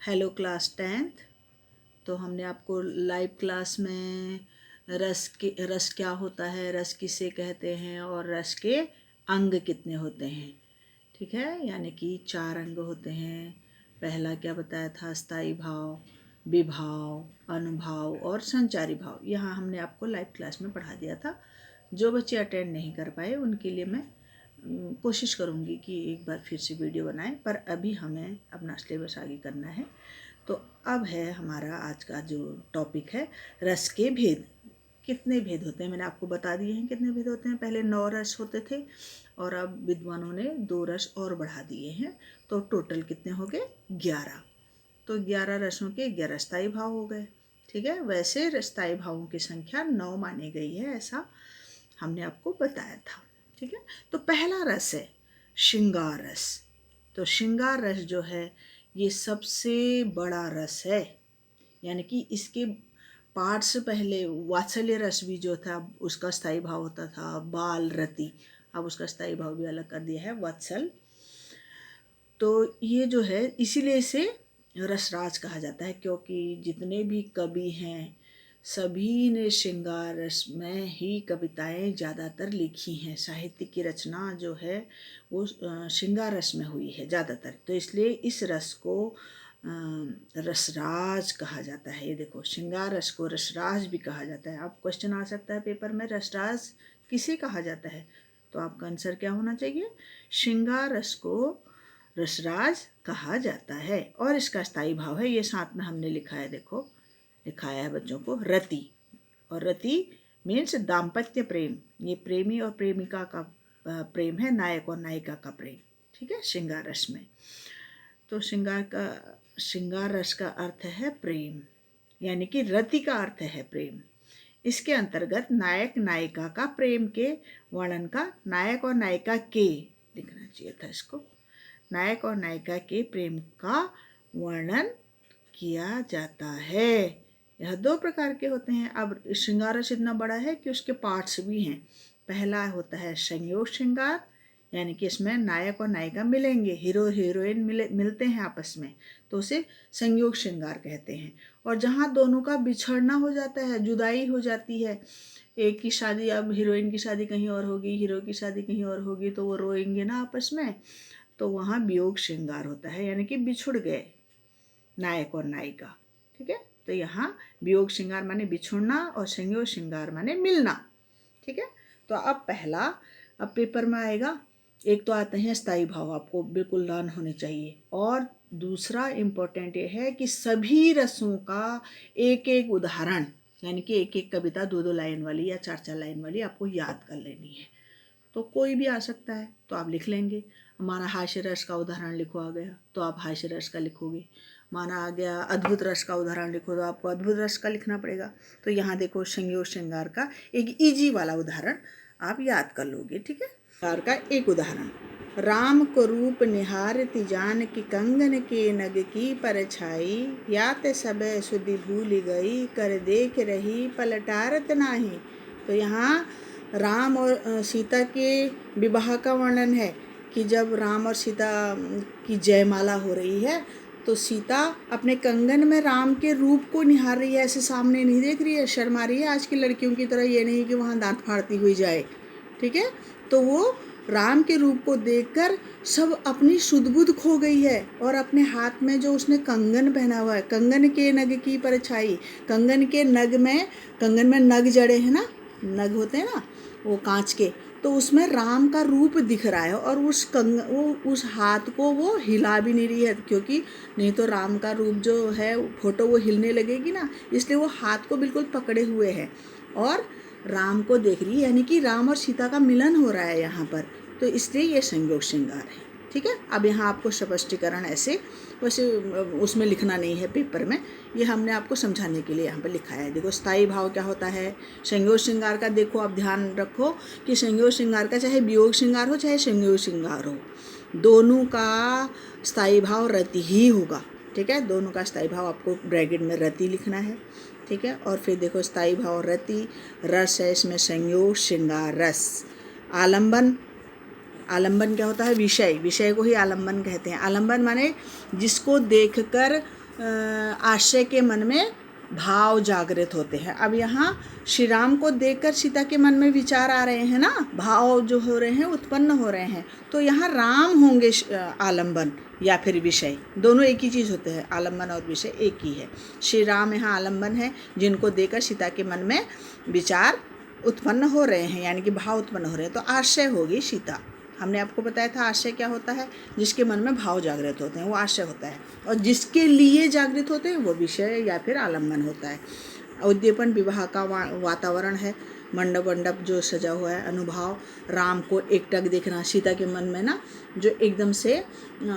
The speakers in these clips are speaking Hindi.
Hello class 10th। तो हमने आपको लाइव क्लास में रस क्या होता है, रस किसे कहते हैं और रस के अंग कितने होते हैं, ठीक है। यानी कि 4 अंग होते हैं। पहला क्या बताया था, स्थायी भाव, विभाव, अनुभाव और संचारी भाव। यहाँ हमने आपको लाइव क्लास में पढ़ा दिया था। जो बच्चे अटेंड नहीं कर पाए उनके लिए मैं कोशिश करूँगी कि एक बार फिर से वीडियो बनाएं, पर अभी हमें अपना सिलेबस आगे करना है। तो अब है हमारा आज का जो टॉपिक है, रस के भेद। कितने भेद होते हैं मैंने आपको बता दिए हैं कितने भेद होते हैं। पहले 9 रस होते थे और अब विद्वानों ने 2 रस और बढ़ा दिए हैं, तो टोटल कितने हो गए, 11। तो 11 रसों के 11 स्थायी भाव हो गए, ठीक है। वैसे स्थायी भावों की संख्या 9 मानी गई है, ऐसा हमने आपको बताया था, ठीक है। तो पहला रस है श्रृंगार रस। तो श्रृंगार रस जो है ये सबसे बड़ा रस है, यानी कि इसके पाठ से पहले वात्सल्य रस भी जो था उसका स्थायी भाव होता था बाल रति, अब उसका स्थायी भाव भी अलग कर दिया है वत्सल। तो ये जो है इसीलिए इसे रसराज कहा जाता है, क्योंकि जितने भी कवि हैं सभी ने श्रृंगार रस में ही कविताएं ज़्यादातर लिखी हैं। साहित्य की रचना जो है वो श्रृंगार रस में हुई है ज़्यादातर, तो इसलिए इस रस को रसराज कहा जाता है। ये देखो, श्रृंगार रस को रसराज भी कहा जाता है। अब क्वेश्चन आ सकता है पेपर में, रसराज किसे कहा जाता है, तो आपका आंसर क्या होना चाहिए, श्रृंगार रस को रसराज कहा जाता है। और इसका स्थायी भाव है, ये साथ में हमने लिखा है, देखो लिखाया है बच्चों को, रति। और रति मीन्स दाम्पत्य प्रेम, ये प्रेमी और प्रेमिका का प्रेम है, नायक और नायिका का प्रेम, ठीक है, श्रृंगार रस में। तो श्रृंगार रस का अर्थ है प्रेम, यानी कि रति का अर्थ है प्रेम। इसके अंतर्गत नायक नायिका का प्रेम के वर्णन का, नायक और नायिका के लिखना चाहिए था इसको, नायक और नायिका के प्रेम का वर्णन किया जाता है। यह 2 प्रकार के होते हैं। अब श्रृंगार रस इतना बड़ा है कि उसके पार्ट्स भी हैं। पहला होता है संयोग श्रृंगार, यानी कि इसमें नायक और नायिका मिलेंगे, हीरो हीरोइन मिलते हैं आपस में, तो उसे संयोग श्रृंगार कहते हैं। और जहाँ दोनों का बिछड़ना हो जाता है, जुदाई हो जाती है, एक की शादी, अब हीरोइन की शादी कहीं और होगी, हीरो की शादी कहीं और होगी, तो वो रोएंगे ना आपस में, तो वहाँ वियोग श्रृंगार होता है, यानी कि बिछुड़ गए नायक और नायिका, ठीक है। तो यहाँ वियोग श्रृंगार माने बिछुड़ना और संयोग श्रृंगार माने मिलना, ठीक है। तो अब पहला, अब पेपर में आएगा, एक तो आते हैं स्थायी भाव, आपको बिल्कुल लर्न होने चाहिए। और दूसरा इम्पोर्टेंट ये है कि सभी रसों का एक एक उदाहरण, यानी कि एक एक कविता 2-2 लाइन वाली या 4-4 लाइन वाली आपको याद कर लेनी है। तो कोई भी आ सकता है तो आप लिख लेंगे। हमारा हास्य रस का उदाहरण लिखो आ गया तो आप हास्य रस का लिखोगे। माना आ गया अद्भुत रस का उदाहरण लिखो तो आपको अद्भुत रस का लिखना पड़ेगा। तो यहाँ देखो संयोग श्रृंगार का एक इजी वाला उदाहरण आप याद कर लोगे, ठीक है। श्रृंगार का एक उदाहरण, राम को रूप निहारति जान की कंगन के नग की परछाई, यात सब सुधि भूल गई कर देख रही पलटारत नाही। तो यहाँ राम और सीता के विवाह का वर्णन है कि जब राम और सीता की जयमाला हो रही है तो सीता अपने कंगन में राम के रूप को निहार रही है, ऐसे सामने नहीं देख रही है, शर्मा रही है आज की लड़कियों की तरह, ये नहीं कि वहाँ दांत फाड़ती हुई जाए, ठीक है। तो वो राम के रूप को देखकर सब अपनी सुध-बुध खो गई है, और अपने हाथ में जो उसने कंगन पहना हुआ है, कंगन के नग की परछाई, कंगन के नग में, कंगन में नग जड़े हैं ना, नग होते हैं ना वो कांच के, तो उसमें राम का रूप दिख रहा है। और वो उस हाथ को वो हिला भी नहीं रही है, क्योंकि नहीं तो राम का रूप जो है फोटो वो हिलने लगेगी ना, इसलिए वो हाथ को बिल्कुल पकड़े हुए है और राम को देख रही है, यानी कि राम और सीता का मिलन हो रहा है यहाँ पर, तो इसलिए ये संयोग श्रृंगार है, ठीक है। अब यहाँ आपको स्पष्टीकरण ऐसे वैसे उसमें लिखना नहीं है पेपर में, ये हमने आपको समझाने के लिए यहाँ पर लिखा है। देखो स्थायी भाव क्या होता है, संयोग श्रृंगार का देखो, आप ध्यान रखो कि संयोग श्रृंगार का चाहे वियोग श्रृंगार हो चाहे संयोग श्रृंगार हो, दोनों का स्थायी भाव रति ही होगा, ठीक है। दोनों का स्थायी भाव आपको ब्रैकेट में रति लिखना है, ठीक है। और फिर देखो स्थायी भाव रति, रस है इसमें संयोग श्रृंगार रस। आलंबन, आलंबन क्या होता है, विषय, विषय को ही आलंबन कहते हैं। आलंबन माने जिसको देखकर आश्रय के मन में भाव जागृत होते हैं। अब यहाँ श्री राम को देखकर सीता के मन में विचार आ रहे हैं ना, भाव जो हो रहे हैं उत्पन्न हो रहे हैं, तो यहाँ राम होंगे आलम्बन या फिर विषय, दोनों एक ही चीज़ होते हैं, आलम्बन और विषय एक ही है। श्री राम यहाँ आलम्बन है जिनको देखकर सीता के मन में विचार उत्पन्न हो रहे हैं, यानी कि भाव उत्पन्न हो रहे हैं, तो आश्रय होगी सीता। हमने आपको बताया था आश्रय क्या होता है, जिसके मन में भाव जागृत होते हैं वो आश्रय होता है, और जिसके लिए जागृत होते हैं वो विषय या फिर आलम्बन होता है। उद्दीपन विवाह का वातावरण है, मंडप वंडप जो सजा हुआ है। अनुभाव, राम को एकटक देखना, सीता के मन में ना जो एकदम से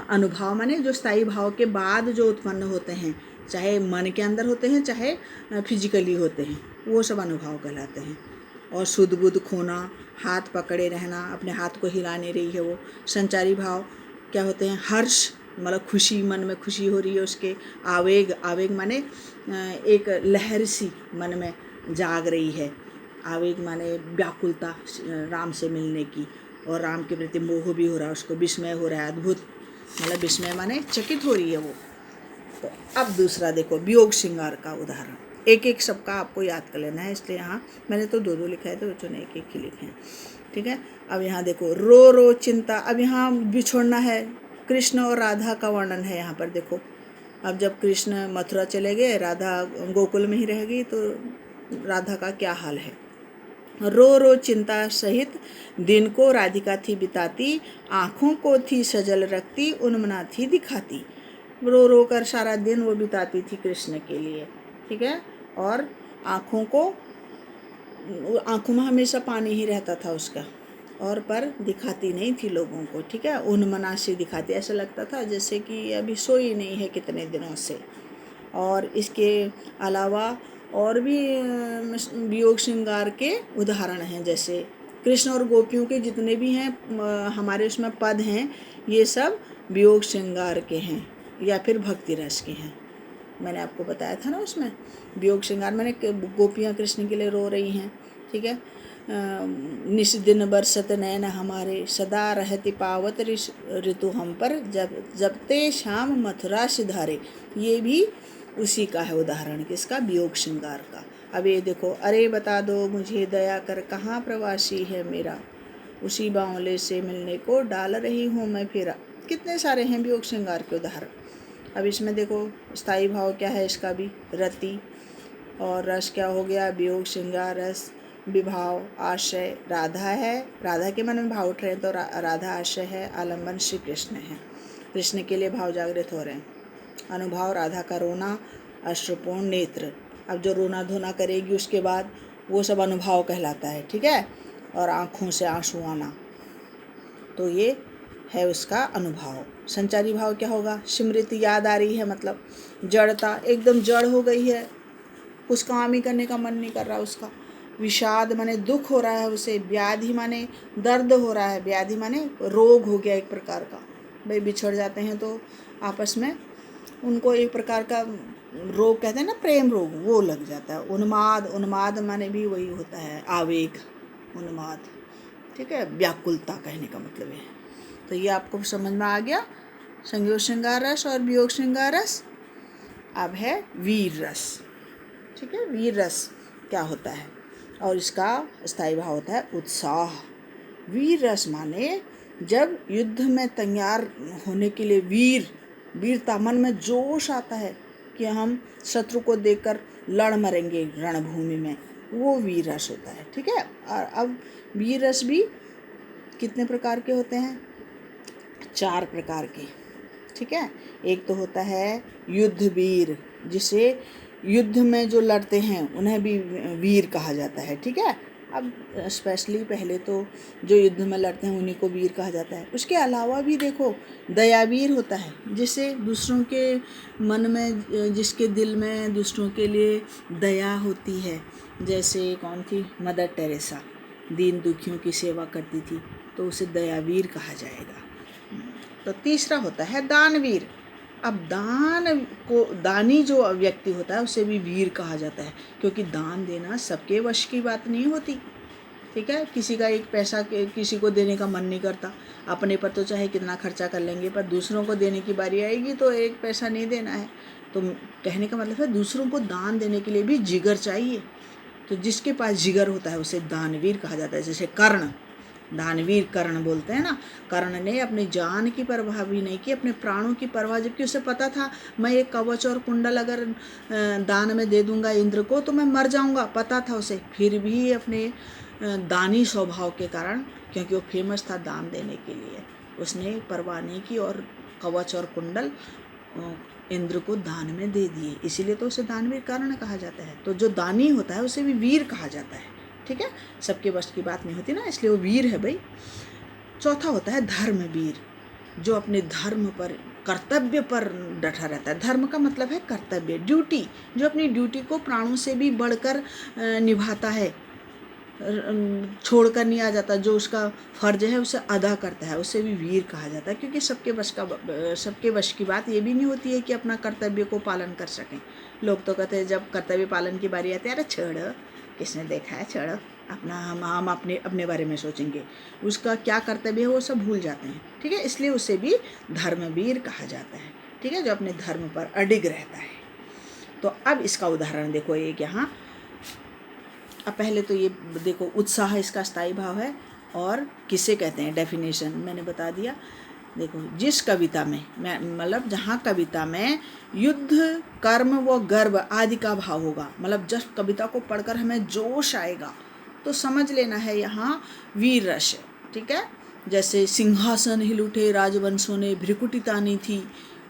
अनुभाव माने जो स्थायी भाव के बाद जो उत्पन्न होते हैं, चाहे मन के अंदर होते हैं चाहे फिजिकली होते हैं, वो सब अनुभव कहलाते हैं। और शुद्ध बुद्ध खोना, हाथ पकड़े रहना, अपने हाथ को हिला नहीं रही है वो। संचारी भाव क्या होते हैं, हर्ष मतलब खुशी, मन में खुशी हो रही है उसके। आवेग, आवेग माने एक लहर सी मन में जाग रही है। आवेग माने व्याकुलता राम से मिलने की, और राम के प्रति मोह भी हो रहा है उसको, विस्मय हो रहा है, अद्भुत मतलब विस्मय माने चकित हो रही है वो। तो अब दूसरा देखो, वियोग श्रृंगार का उदाहरण, एक एक सबका आपको याद कर लेना है, इसलिए यहाँ मैंने तो दो दो लिखा है तो बच्चों ने एक एक ही लिखे हैं, ठीक है। अब यहाँ देखो, रो रो चिंता, अब यहाँ बिछोड़ना है, कृष्ण और राधा का वर्णन है यहाँ पर। देखो अब जब कृष्ण मथुरा चले गए, राधा गोकुल में ही रहेगी, तो राधा का क्या हाल है। रो रो चिंता सहित दिन को राधिका थी बिताती, आँखों को थी सजल रखती, उन्मना थी दिखाती। रो रो कर सारा दिन वो बिताती थी कृष्ण के लिए, ठीक है, और आँखों में हमेशा पानी ही रहता था उसका, और पर दिखाती नहीं थी लोगों को, ठीक है। उन्मना से दिखाती, ऐसा लगता था जैसे कि अभी सोई नहीं है कितने दिनों से। और इसके अलावा और भी वियोग श्रृंगार के उदाहरण हैं, जैसे कृष्ण और गोपियों के जितने भी हैं हमारे उसमें पद हैं, ये सब वियोग श्रृंगार के हैं या फिर भक्ति रस के हैं। मैंने आपको बताया था ना उसमें वियोग श्रृंगार, मैंने गोपियाँ कृष्ण के लिए रो रही हैं, ठीक है। निस दिन बरसत नैन हमारे, सदा रहती पावत ऋतु हम पर, जब ते श्याम मथुरा सिधारे, ये भी उसी का है उदाहरण, किसका, वियोग श्रृंगार का। अब ये देखो, अरे बता दो मुझे दया कर, कहाँ प्रवासी है मेरा, उसी बावले से मिलने को डाल रही हूँ मैं फेरा। कितने सारे हैं वियोग श्रृंगार के उदाहरण। अब इसमें देखो स्थायी भाव क्या है इसका भी, रति, और रस क्या हो गया, वियोग श्रृंगार रस। विभाव, आश्रय राधा है, राधा के मन में भाव उठ रहे हैं तो राधा आश्रय है, आलम्बन श्री कृष्ण है, कृष्ण के लिए भाव जागृत हो रहे हैं। अनुभव, राधा का रोना, अश्रुपूर्ण नेत्र, अब जो रोना धोना करेगी उसके बाद वो सब अनुभव कहलाता है, ठीक है। और आँखों से आंसू आना, तो ये है उसका अनुभव। संचारी भाव क्या होगा, स्मृति याद आ रही है, मतलब जड़ता, एकदम जड़ हो गई है, कुछ काम ही करने का मन नहीं कर रहा उसका। विषाद माने दुख हो रहा है उसे, व्याधि माने दर्द हो रहा है, व्याधि माने रोग हो गया एक प्रकार का, भाई बिछड़ जाते हैं तो आपस में उनको एक प्रकार का रोग कहते हैं ना, प्रेम रोग, वो लग जाता है। उन्माद, उन्माद माने भी वही होता है, आवेग, उन्माद, ठीक है, व्याकुलता कहने का मतलब है। तो ये आपको समझ में आ गया संयोग श्रृंगार रस और वियोग श्रृंगार रस। अब है वीर रस, ठीक है। वीर रस क्या होता है, और इसका स्थायी भाव होता है उत्साह। वीर रस माने जब युद्ध में तैयार होने के लिए वीरता, मन में जोश आता है कि हम शत्रु को देखकर लड़ मरेंगे रणभूमि में, वो वीर रस होता है, ठीक है। और अब वीर रस भी कितने प्रकार के होते हैं, 4 प्रकार के, ठीक है। एक तो होता है युद्ध वीर, जिसे युद्ध में जो लड़ते हैं उन्हें भी वीर कहा जाता है, ठीक है। अब स्पेशली पहले तो जो युद्ध में लड़ते हैं उन्हीं को वीर कहा जाता है। उसके अलावा भी देखो दयावीर होता है, जिसे दूसरों के मन में, जिसके दिल में दूसरों के लिए दया होती है, जैसे कौन थी, मदर टेरेसा, दीन दुखियों की सेवा करती थी, तो उसे दयावीर कहा जाएगा। तो तीसरा होता है दानवीर। अब दानी जो व्यक्ति होता है उसे भी वीर कहा जाता है, क्योंकि दान देना सबके वश की बात नहीं होती, ठीक है। किसी का एक पैसा किसी को देने का मन नहीं करता, अपने पर तो चाहे कितना खर्चा कर लेंगे, पर दूसरों को देने की बारी आएगी तो एक पैसा नहीं देना है, तो कहने का मतलब है दूसरों को दान देने के लिए भी जिगर चाहिए। तो जिसके पास जिगर होता है उसे दानवीर कहा जाता है। जैसे कर्ण, दानवीर कर्ण बोलते हैं ना, कर्ण ने अपनी जान की परवाह भी नहीं की, अपने प्राणों की परवाह, जबकि उसे पता था मैं एक कवच और कुंडल अगर दान में दे दूंगा इंद्र को तो मैं मर जाऊंगा, पता था उसे, फिर भी अपने दानी स्वभाव के कारण, क्योंकि वो फेमस था दान देने के लिए, उसने परवाह नहीं की और कवच और कुंडल इंद्र को दान में दे दिए, इसीलिए तो उसे दानवीर कर्ण कहा जाता है। तो जो दानी होता है उसे भी वीर कहा जाता है, ठीक है, सबके वश की बात नहीं होती ना, इसलिए वो वीर है भाई। चौथा होता है धर्मवीर, जो अपने धर्म पर, कर्तव्य पर डटा रहता है। धर्म का मतलब है कर्तव्य, ड्यूटी, जो अपनी ड्यूटी को प्राणों से भी बढ़कर निभाता है, छोड़कर नहीं आ जाता, जो उसका फर्ज है उसे अदा करता है, उसे भी वीर कहा जाता है। क्योंकि सबके वश की बात ये भी नहीं होती है कि अपना कर्तव्य को पालन कर सकें। लोग तो कहते हैं जब कर्तव्य पालन की बारी आती है, अरे छोड़ो, किसने देखा है, छोड़ो, अपना हम अपने बारे में सोचेंगे, उसका क्या कर्तव्य है वो सब भूल जाते हैं, ठीक है, इसलिए उसे भी धर्मवीर कहा जाता है, ठीक है, जो अपने धर्म पर अडिग रहता है। तो अब इसका उदाहरण देखो एक यहाँ। अब पहले तो ये देखो, उत्साह इसका स्थायी भाव है, और किसे कहते हैं डेफिनेशन मैंने बता दिया। देखो, जिस कविता में मतलब जहाँ कविता में युद्ध, कर्म व गर्व आदि का भाव होगा, मतलब जब कविता को पढ़कर हमें जोश आएगा तो समझ लेना है यहाँ वीर रस है, ठीक है। जैसे सिंहासन हिल उठे राजवंशों ने, भ्रिकुटी तानी थी,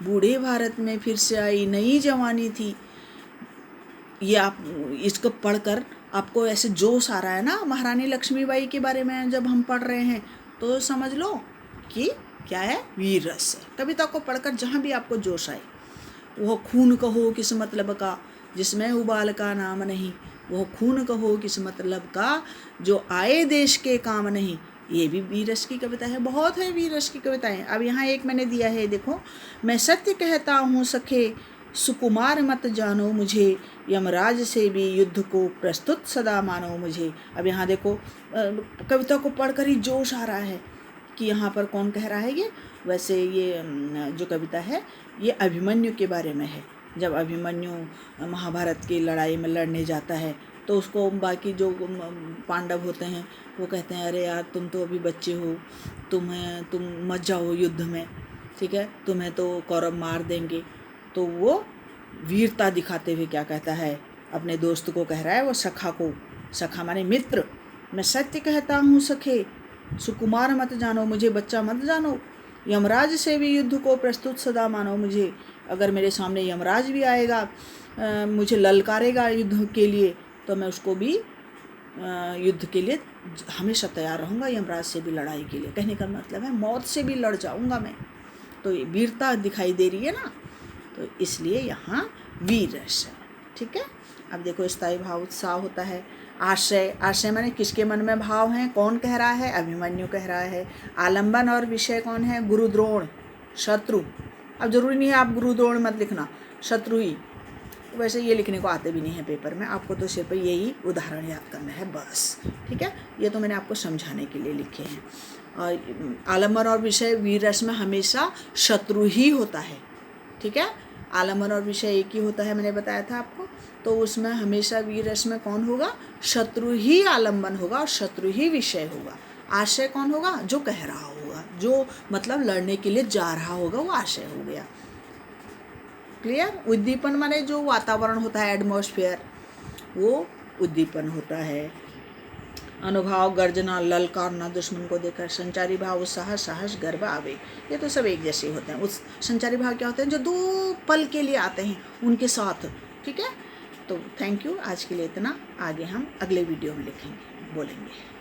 बूढ़े भारत में फिर से आई नई जवानी थी। ये आप इसको पढ़कर आपको ऐसे जोश आ रहा है ना, महारानी लक्ष्मीबाई के बारे में जब हम पढ़ रहे हैं तो समझ लो कि क्या है, वीर रस है। कविता को पढ़कर जहाँ भी आपको जोश आए, वो खून कहो किस मतलब का जिसमें उबाल का नाम नहीं, वो खून कहो किस मतलब का जो आए देश के काम नहीं, ये भी वीर रस की कविता है। बहुत है वीर रस की कविताएं। अब यहाँ एक मैंने दिया है, देखो, मैं सत्य कहता हूँ सखे, सुकुमार मत जानो मुझे, यमराज से भी युद्ध को प्रस्तुत सदा मानो मुझे। अब यहाँ देखो, कविता को पढ़कर ही जोश आ रहा है कि यहाँ पर कौन कह रहा है ये। वैसे ये जो कविता है ये अभिमन्यु के बारे में है। जब अभिमन्यु महाभारत की लड़ाई में लड़ने जाता है तो उसको बाकी जो पांडव होते हैं वो कहते हैं, अरे यार तुम तो अभी बच्चे हो, तुम मत जाओ युद्ध में, ठीक है, तुम्हें तो कौरव मार देंगे। तो वो वीरता दिखाते हुए क्या कहता है, अपने दोस्त को कह रहा है, वो सखा को, सखा माने मित्र, मैं सत्य कहता हूँ सखे, सुकुमार मत जानो मुझे, बच्चा मत जानो, यमराज से भी युद्ध को प्रस्तुत सदा मानो मुझे। अगर मेरे सामने यमराज भी आएगा, मुझे ललकारेगा युद्ध के लिए, तो मैं उसको भी युद्ध के लिए हमेशा तैयार रहूँगा, यमराज से भी लड़ाई के लिए। कहने का मतलब है मौत से भी लड़ जाऊँगा मैं। तो ये वीरता दिखाई दे रही है ना, तो इसलिए यहाँ वीर रस है, ठीक है। अब देखो, स्थायी भाव उत्साह होता है। आशय, आशय माने किसके मन में भाव हैं, कौन कह रहा है, अभिमन्यु कह रहा है। आलंबन और विषय कौन है, गुरुद्रोण, शत्रु। अब जरूरी नहीं है आप गुरुद्रोण मत लिखना, शत्रु ही, वैसे ये लिखने को आते भी नहीं है पेपर में, आपको तो सिर्फ यही उदाहरण याद करना है बस, ठीक है। ये तो मैंने आपको समझाने के लिए लिखे हैं। और आलंबन और विषय वीर रस में हमेशा शत्रु ही होता है, ठीक है। आलंबन और विषय एक ही होता है, मैंने बताया था आपको। तो उसमें हमेशा वीर रस में कौन होगा, शत्रु ही आलंबन होगा और शत्रु ही विषय होगा। आशय कौन होगा, जो कह रहा होगा, जो मतलब लड़ने के लिए जा रहा होगा, वो आशय हो गया। क्लियर। उद्दीपन माने जो वातावरण होता है, एटमॉस्फेयर, वो उद्दीपन होता है। अनुभाव, गर्जना, ललकारना दुश्मन को देखकर। संचारी भाव, उत्साह, साहस, गर्व, आवेग, ये तो सब एक जैसे होते हैं। उस संचारी भाव क्या होते हैं, जो 2 पल के लिए आते हैं उनके साथ, ठीक है। तो थैंक यू, आज के लिए इतना, आगे हम अगले वीडियो में लिखेंगे, बोलेंगे।